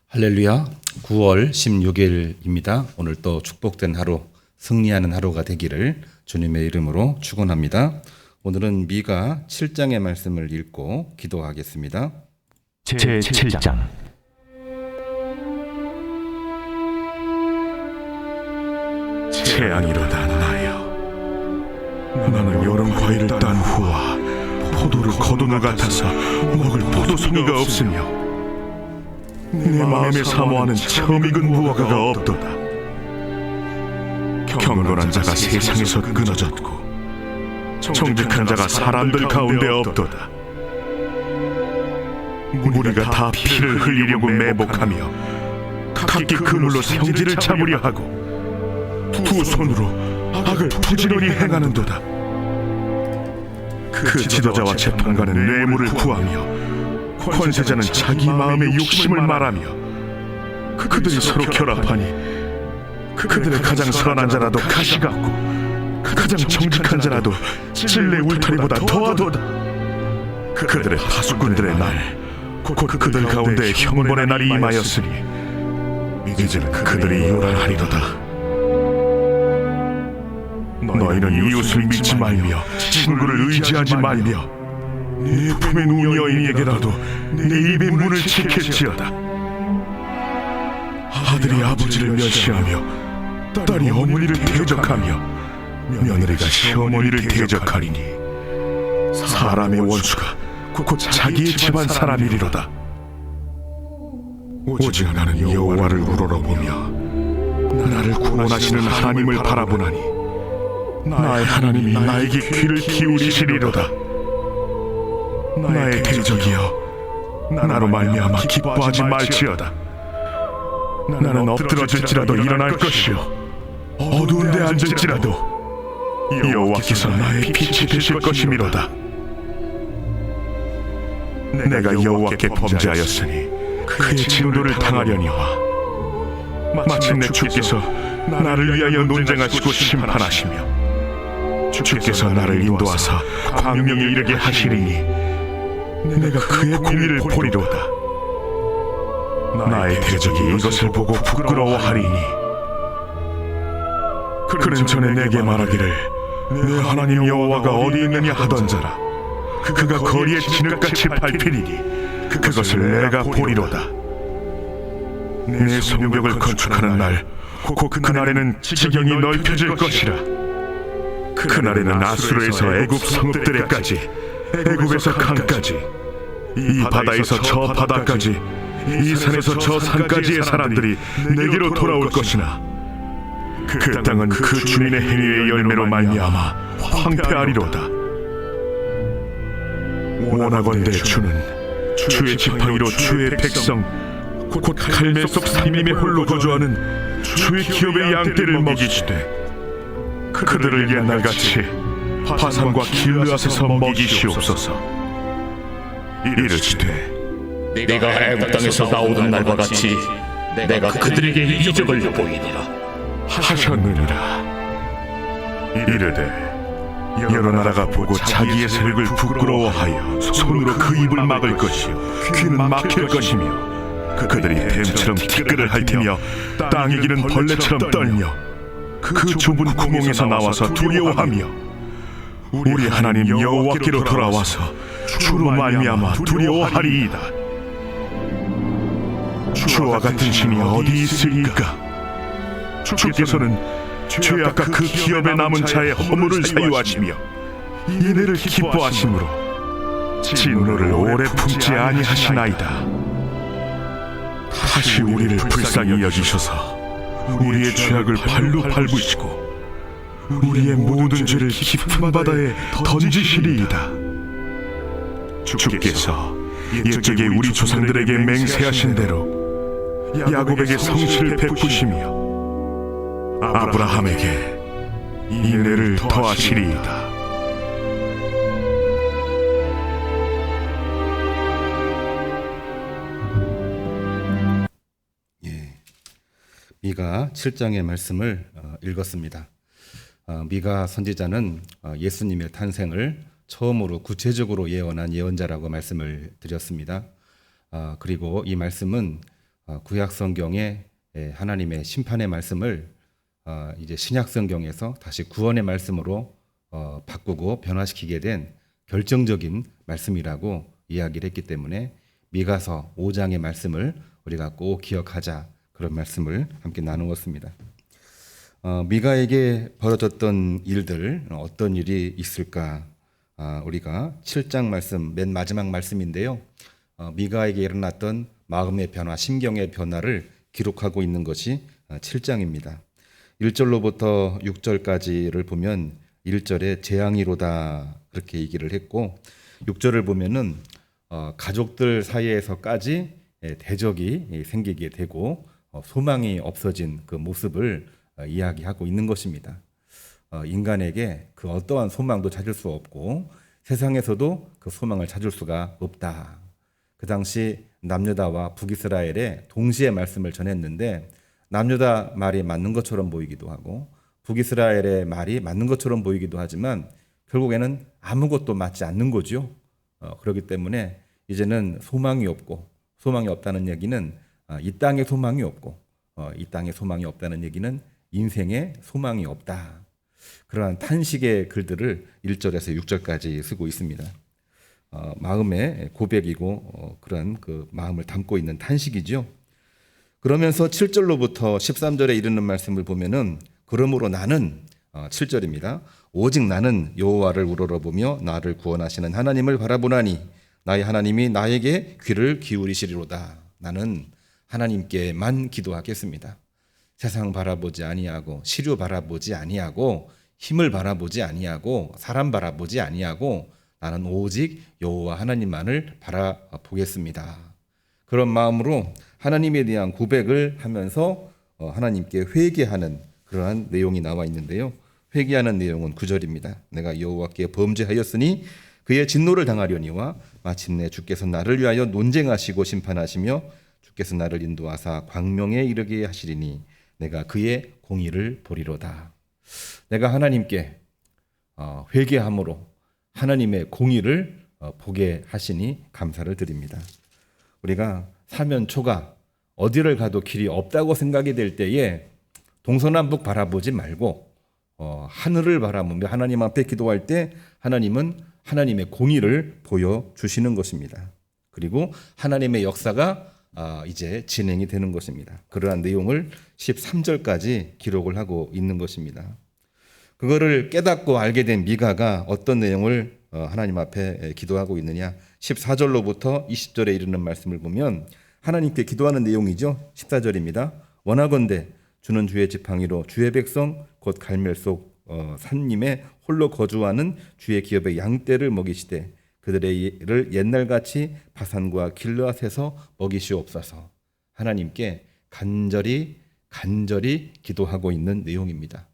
할렐루야. 9월 16일입니다. 오늘 또 축복된 하루, 승리하는 하루가 되기를 주님의 이름으로 축원합니다. 오늘은 미가 7장의 말씀을 읽고 기도하겠습니다. 제7장. 재앙이로다 나여, 나는 여름 과일을 딴 후와 포도를 거둔 것 같아서 먹을 포도송이가 없으며 내 마음에 사모하는 처음 익은 무화과가 없도다. 경건한 자가 세상에서 끊어졌고 정직한 자가 사람들 가운데 없도다. 무리가 다 피를 흘리려고 매복하며 각기 그물로 생지를 잡으려 하고 두 손으로 악을 부지런히 행하는도다. 그 지도자와 재판관은 뇌물을 구하며 권세자는 자기 마음의 욕심을 말하며 그들이 서로 결합하니 그들의 가장 선한 자라도 가시 같고 가장 정직한 자라도 찔레 울타리보다 더하도다. 그들의 파수꾼들의 날, 곧 그들 가운데 형벌의 날이 임하였으니 이제는 그들이 요란하리로다. 너희는 이웃을 믿지 말며 친구를 의지하지 말며 내 품에 누운 여인에게라도 내 입의 문을 지킬지어다. 아들이 아버지를 멸시하며 딸이 어머니를 대적하며 며느리가 시어머니를 대적하리니 사람의 원수가 곧 자기의 집안 사람이리로다. 오직 나는 여호와를 우러러보며 나를 구원하시는 하나님을 바라보나니 나의 하나님이 나에게 귀를 기울이시리로다. 나의 대적이여, 나로 말미암아 기뻐하지 말지어다. 나는 엎드러질지라도 일어날 것이요 어두운 데 앉을지라도 여호와께서 나의 빛이 되실 것이미로다. 내가 여호와께 범죄하였으니 그의 진노를 당하려니와 마침내 주께서 나를 위하여 논쟁하시고 심판하시며 주께서 나를 인도하사 광명에 이르게 하시리니 내가 그의 공의를 보리로다. 나의 대적이 이것을 보고 부끄러워하리니 그는 전에 내게 말하기를 내 하나님 여호와가 어디 있느냐 하던자라. 그가 거리에 진흙같이 밟히리니 그것을 내가 보리로다. 내 성벽을 건축하는 날, 곧 그날에는 지경이 넓혀질 것이라. 그날에는 아수르에서 애굽 성읍들에까지, 애굽에서 강까지, 이 바다에서 저 바다까지, 이 산에서 저 산까지의 사람들이 내게로 돌아올 것이나 그 땅은 그 주민의 행위의 열매로 말미암아 황폐하리로다. 원하건대 주는 주의 지팡이로 주의 백성 곧 갈매 속 산림에 홀로 거주하는 주의 기업의 양떼를 먹이시되 그들을 옛날같이 바산과 길르앗에서 먹이시옵소서. 이르시되 네가 애굽 땅에서 나오던 날과 같이 내가 그들에게 이적을 보이리라 하셨느니라. 이르되 여러 나라가 보고 자기의 세력을 부끄러워하여 손으로 그 입을 막을 것이요 귀는 막힐 것이며 그들이 뱀처럼 티끌을 핥으며 땅에 기는 벌레처럼 떨며 그 좁은 구멍에서 나와서 두려워하며 우리 하나님 여호와께로 돌아와서 주로 말미암아 두려워하리이다. 주와 같은 신이 어디 있으리까? 주께서는 죄악과 그 기업에 남은 자의 허물을 사유하시며 이내를 기뻐하심으로 진노를 오래 품지 아니하시나이다. 다시 우리를 불쌍히 여기셔서 우리의 죄악을 발로 밟으시고 우리의 모든 죄를 깊은 바다에 던지시리이다. 주께서 옛적에 우리 조상들에게 맹세하신 대로 야곱에게 성실을 베푸시며 아브라함에게 인애를 더하시리이다. 미가 7장의 말씀을 읽었습니다. 미가 선지자는 예수님의 탄생을 처음으로 구체적으로 예언한 예언자라고 말씀을 드렸습니다. 그리고 이 말씀은 구약 성경의 하나님의 심판의 말씀을 이제 신약 성경에서 다시 구원의 말씀으로 바꾸고 변화시키게 된 결정적인 말씀이라고 이야기를 했기 때문에 미가서 5장의 말씀을 우리가 꼭 기억하자, 그런 말씀을 함께 나누었습니다. 미가에게 벌어졌던 일들, 어떤 일이 있을까? 우리가 7장 말씀, 맨 마지막 말씀인데요. 미가에게 일어났던 마음의 변화, 심경의 변화를 기록하고 있는 것이 7장입니다. 1절로부터 6절까지를 보면 1절에 재앙이로다 그렇게 얘기를 했고, 6절을 보면은 가족들 사이에서까지 대적이 생기게 되고 소망이 없어진 그 모습을 이야기하고 있는 것입니다. 인간에게 그 어떠한 소망도 찾을 수 없고 세상에서도 그 소망을 찾을 수가 없다. 그 당시 남유다와 북이스라엘에 동시에 말씀을 전했는데 남유다 말이 맞는 것처럼 보이기도 하고 북이스라엘의 말이 맞는 것처럼 보이기도 하지만 결국에는 아무것도 맞지 않는 거죠. 그렇기 때문에 이제는 소망이 없고, 소망이 없다는 얘기는 이 땅에 소망이 없고, 이 땅에 소망이 없다는 얘기는 인생에 소망이 없다. 그러한 탄식의 글들을 1절에서 6절까지 쓰고 있습니다. 마음의 고백이고 그런 그 마음을 담고 있는 탄식이죠. 그러면서 7절로부터 13절에 이르는 말씀을 보면은 그러므로 나는 7절입니다. 오직 나는 여호와를 우러러보며 나를 구원하시는 하나님을 바라보나니 나의 하나님이 나에게 귀를 기울이시리로다. 나는 하나님께만 기도하겠습니다. 세상 바라보지 아니하고 시류 바라보지 아니하고 힘을 바라보지 아니하고 사람 바라보지 아니하고 나는 오직 여호와 하나님만을 바라보겠습니다. 그런 마음으로 하나님에 대한 고백을 하면서 하나님께 회개하는 그러한 내용이 나와 있는데요. 회개하는 내용은 9절입니다. 내가 여호와께 범죄하였으니 그의 진노를 당하려니와 마침내 주께서 나를 위하여 논쟁하시고 심판하시며 주께서 나를 인도하사 광명에 이르게 하시리니 내가 그의 공의를 보리로다. 내가 하나님께 회개함으로 하나님의 공의를 보게 하시니 감사를 드립니다. 우리가 사면초가 어디를 가도 길이 없다고 생각이 될 때에 동서남북 바라보지 말고 하늘을 바라보며 하나님 앞에 기도할 때 하나님은 하나님의 공의를 보여주시는 것입니다. 그리고 하나님의 역사가 이제 진행이 되는 것입니다. 그러한 내용을 13절까지 기록을 하고 있는 것입니다. 그거를 깨닫고 알게 된 미가가 어떤 내용을 하나님 앞에 기도하고 있느냐, 14절로부터 20절에 이르는 말씀을 보면 하나님께 기도하는 내용이죠. 14절입니다. 원하건대 주는 주의 지팡이로 주의 백성 곧 갈멜 속 산림에 홀로 거주하는 주의 기업의 양떼를 먹이시되 그들의 일을 옛날같이 바산과 길르앗에서 먹이시옵소서. 하나님께 간절히 기도하고 있는 내용입니다.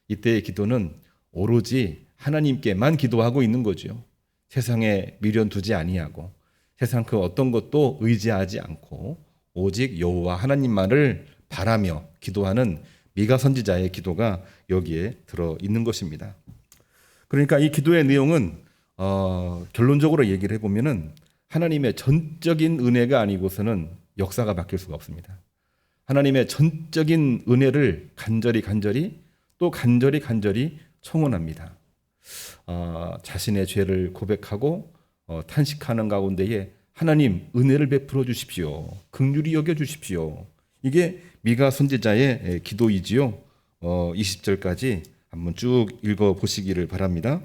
이때의 기도는 오로지 하나님께만 기도하고 있는 거죠. 세상에 미련 두지 아니하고 세상 그 어떤 것도 의지하지 않고 오직 여호와 하나님만을 바라며 기도하는 미가 선지자의 기도가 여기에 들어 있는 것입니다. 그러니까 이 기도의 내용은 결론적으로 얘기를 해보면은 하나님의 전적인 은혜가 아니고서는 역사가 바뀔 수가 없습니다. 하나님의 전적인 은혜를 간절히 또 간절히 청원합니다. 자신의 죄를 고백하고 탄식하는 가운데에 하나님 은혜를 베풀어 주십시오. 긍휼히 여겨 주십시오. 이게 미가 선지자의 기도이지요. 20절까지 한번 쭉 읽어 보시기를 바랍니다.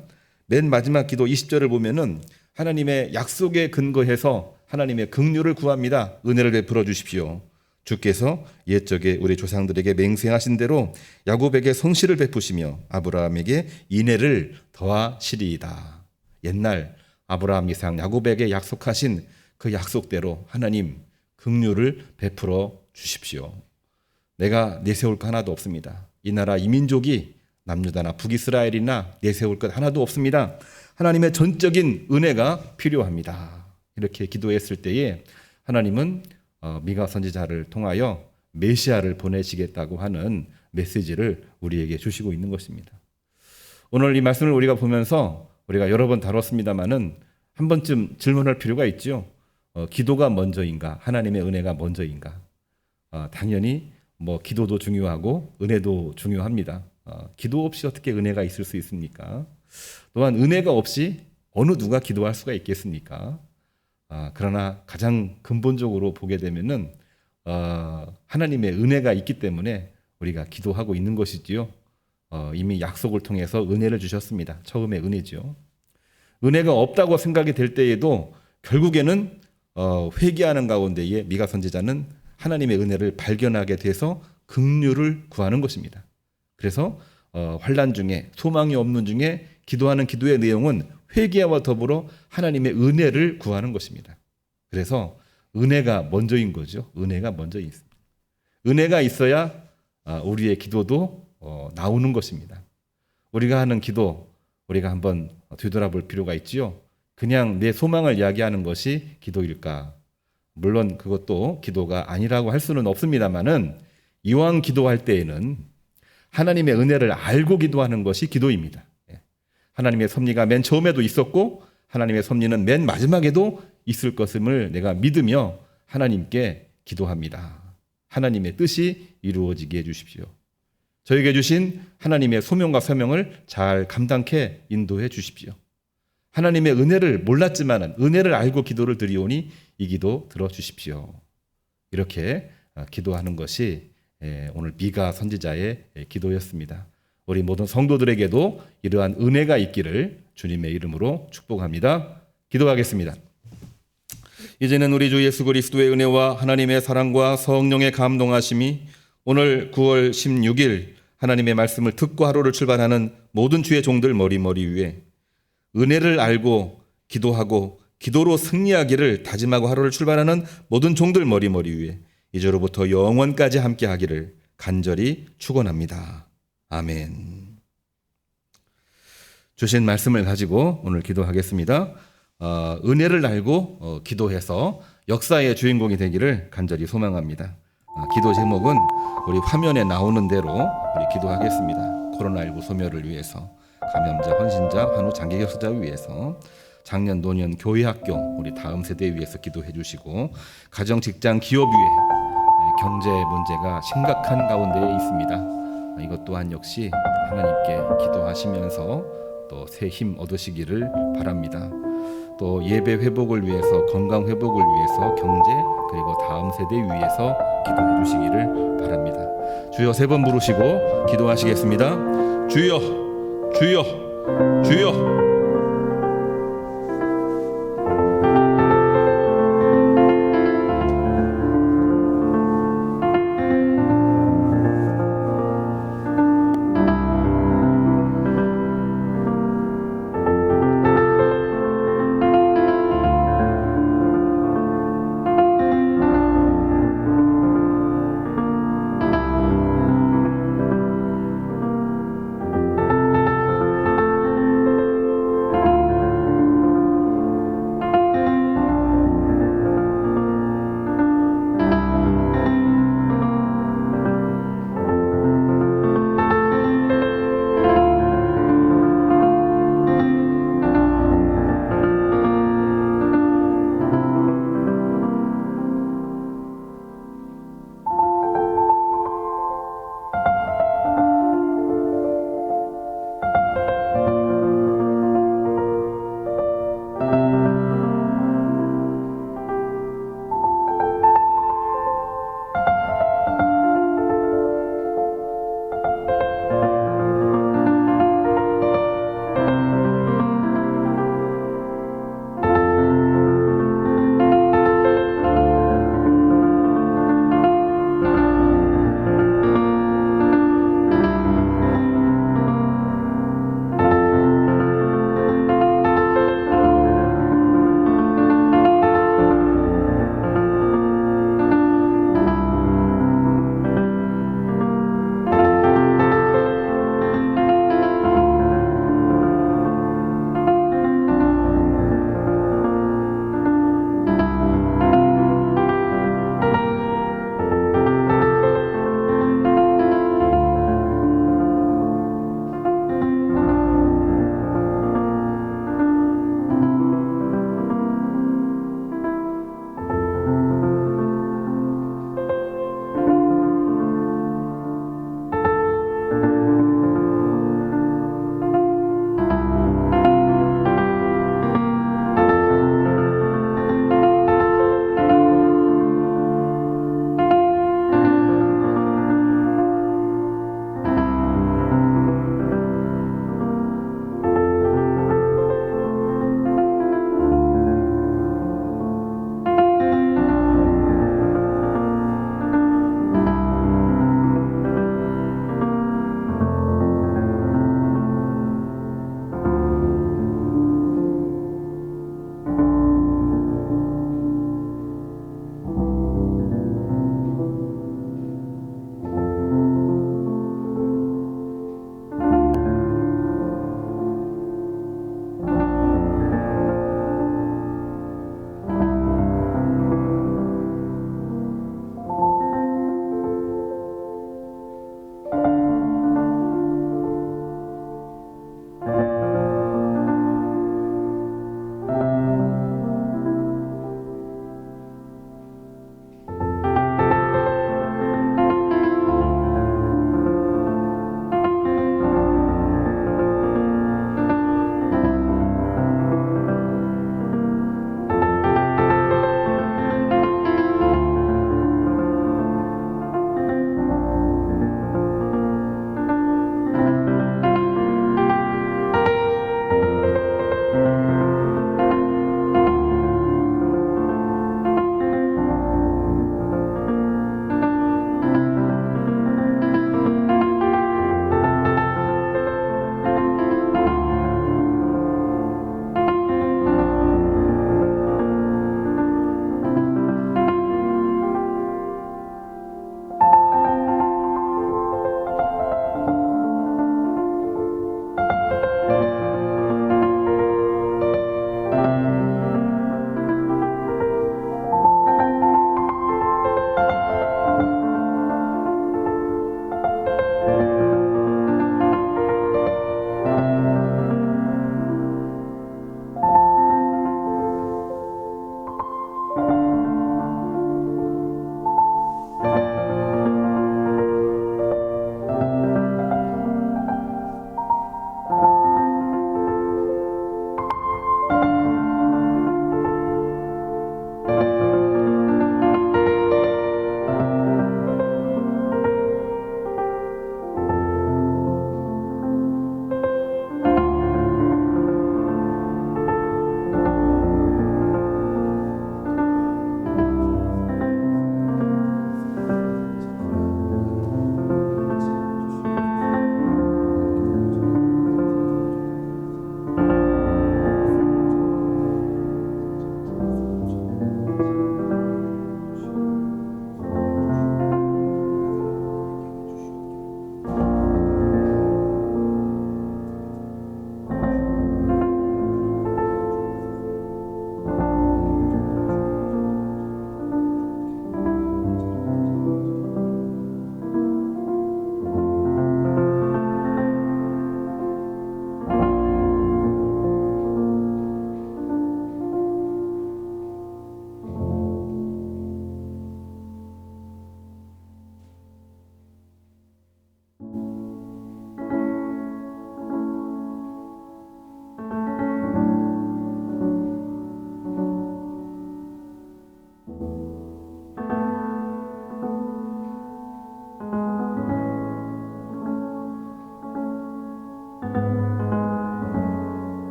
맨 마지막 기도 20절을 보면은 하나님의 약속에 근거해서 하나님의 긍휼을 구합니다. 은혜를 베풀어 주십시오. 주께서 옛적에 우리 조상들에게 맹세하신 대로 야곱에게 성실을 베푸시며 아브라함에게 인애를 더하시리이다. 옛날 아브라함, 이삭, 야곱에게 약속하신 그 약속대로 하나님 긍휼을 베풀어 주십시오. 내가 내세울 것 하나도 없습니다. 이 나라 이 민족이 남유다나 북이스라엘이나 내세울 것 하나도 없습니다. 하나님의 전적인 은혜가 필요합니다. 이렇게 기도했을 때에 하나님은 미가 선지자를 통하여 메시아를 보내시겠다고 하는 메시지를 우리에게 주시고 있는 것입니다. 오늘 이 말씀을 우리가 보면서 우리가 여러 번 다뤘습니다마는 한 번쯤 질문할 필요가 있죠. 기도가 먼저인가? 하나님의 은혜가 먼저인가? 당연히 기도도 중요하고 은혜도 중요합니다. 기도 없이 어떻게 은혜가 있을 수 있습니까? 또한 은혜가 없이 어느 누가 기도할 수가 있겠습니까? 그러나 가장 근본적으로 보게 되면은 하나님의 은혜가 있기 때문에 우리가 기도하고 있는 것이지요. 이미 약속을 통해서 은혜를 주셨습니다. 처음에 은혜죠. 은혜가 없다고 생각이 될 때에도 결국에는 회개하는 가운데에 미가 선지자는 하나님의 은혜를 발견하게 돼서 긍휼을 구하는 것입니다. 그래서 환난 중에 소망이 없는 중에 기도하는 기도의 내용은 회개와 더불어 하나님의 은혜를 구하는 것입니다. 그래서 은혜가 먼저인 거죠. 은혜가 먼저 있습니다. 은혜가 있어야 우리의 기도도 나오는 것입니다. 우리가 하는 기도 우리가 한번 되돌아볼 필요가 있지요. 그냥 내 소망을 이야기하는 것이 기도일까? 물론 그것도 기도가 아니라고 할 수는 없습니다만은 이왕 기도할 때에는 하나님의 은혜를 알고 기도하는 것이 기도입니다. 하나님의 섭리가 맨 처음에도 있었고 하나님의 섭리는 맨 마지막에도 있을 것임을 내가 믿으며 하나님께 기도합니다. 하나님의 뜻이 이루어지게 해주십시오. 저에게 주신 하나님의 소명과 사명을 잘 감당케 인도해 주십시오. 하나님의 은혜를 몰랐지만 은혜를 알고 기도를 드리오니 이 기도 들어주십시오. 이렇게 기도하는 것이 오늘 미가 선지자의 기도였습니다. 우리 모든 성도들에게도 이러한 은혜가 있기를 주님의 이름으로 축복합니다. 기도하겠습니다. 이제는 우리 주 예수 그리스도의 은혜와 하나님의 사랑과 성령의 감동하심이 오늘 9월 16일 하나님의 말씀을 듣고 하루를 출발하는 모든 주의 종들 머리 위에 은혜를 알고 기도하고 기도로 승리하기를 다짐하고 하루를 출발하는 모든 종들 머리 위에 이제로부터 영원까지 함께 하기를 간절히 축원합니다. 아멘. 주신 말씀을 가지고 오늘 기도하겠습니다. 은혜를 알고 기도해서 역사의 주인공이 되기를 간절히 소망합니다. 기도 제목은 우리 화면에 나오는 대로 우리 기도하겠습니다. 코로나19 소멸을 위해서, 감염자, 헌신자, 환우, 장기격수자를 위해서, 작년, 노년, 교회, 학교, 우리 다음 세대 위해서 기도해 주시고, 가정, 직장, 기업 위에 경제 문제가 심각한 가운데에 있습니다. 이것 또한 역시 하나님께 기도하시면서 또 새 힘 얻으시기를 바랍니다. 또 예배 회복을 위해서, 건강 회복을 위해서, 경제 그리고 다음 세대 위해서 기도해 주시기를 바랍니다. 주여 3번 부르시고 기도하시겠습니다. 주여, 주여, 주여.